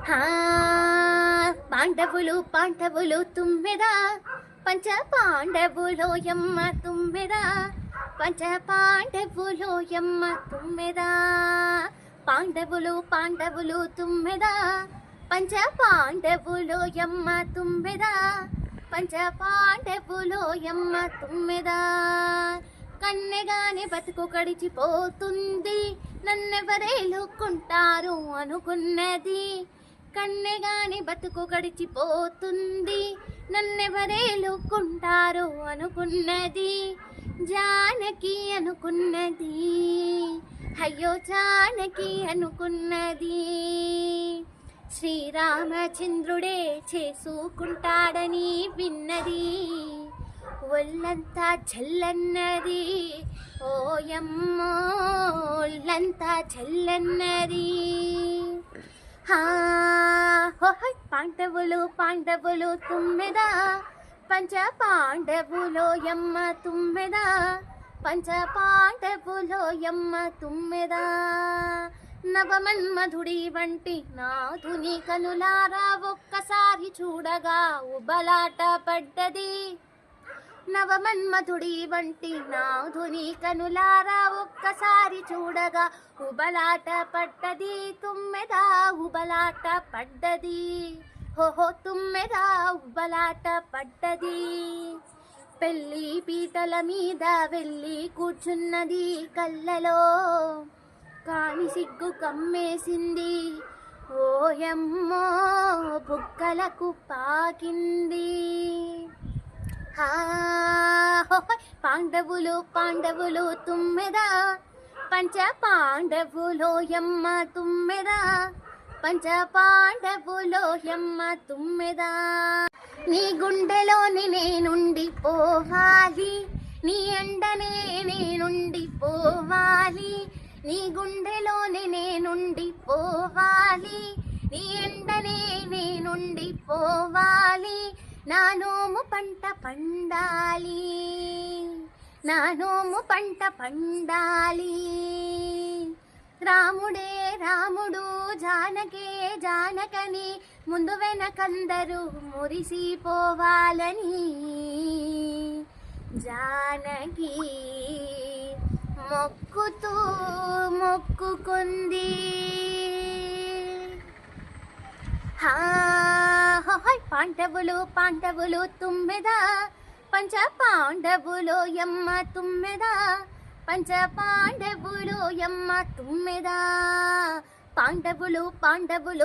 హా పాండవులు పాండవులు తుమ్మెద పంచ పాండవులో యమ్మ తుమ్మెద పంచ పాండవులో యమ్మ తుమ్మెద పాండవులు పాండవులు తుమ్మెద పంచ పాండవులో యమ్మ తుమ్మెద పంచ పాండవులో యమ్మ తుమ్మెద కన్నెగానే బతుకు గడిచిపోతుంది నన్నెవరేలుకుంటారు అనుకున్నది కన్నెగాని బతుకు గడిచిపోతుంది నన్నెవరేలుకుంటారు అనుకున్నది జానకి అనుకున్నది అయ్యో జానకి అనుకున్నది శ్రీరామచంద్రుడే చేసుకుంటాడని విన్నది ఒళ్ళంతా జల్లన్నది ఓయమ్మో ఒళ్ళంతా జల్లన్నది పాండవులు పాండవులు తుమ్మెద పంచ పాండవులో యమ్మ తుమ్మెద పంచ పాండవులో యమ్మ తుమ్మెద నవమన్మధుడి వంటి నాథుని కనులారా ఒక్కసారి చూడగా ఉబలాట పడ్డది నవమన్మధుడి వంటి నాథుని కనులారా ఒక్కసారి చూడగా ఉబలాట పడ్డది తుమ్మెద ఉబలాట పడ్డది హోహో తుమ్మెద ఉబలాట పడ్డది పెళ్ళి పీటల మీద వెళ్ళి కూర్చున్నది కళ్ళలో కాని సిగ్గు కమ్మేసింది ఓయమ్మో బుగ్గలకు పాకింది పాండవులు పాండవులు తుమ్మెద పంచ పాండవులో యమ్మ తుమ్మెద పంచ పాండవులో యమ్మ తుమ్మెద నీ గుండెలోని నేనుండి పోవాలి నీ ఎండనే నేనుండి పోవాలి నీ గుండెలోని నేనుండి పోవాలి నీ ఎండనే నేనుండి పోవాలి నా నోము పంట పండాలి నా నోము పంట పండాలి రాముడే రాముడు జానకే జానకని ముందు వెనకందరూ మురిసిపోవాలని జానకి మొక్కుతూ మొక్కుకుంది పాండవులు పాండవులు తుమ్మెద పంచ పాండవులో యమ్మ తుమ్మెద పంచ పాండవులో యమ్మ తుమ్మెద పాండవులు పాండవులు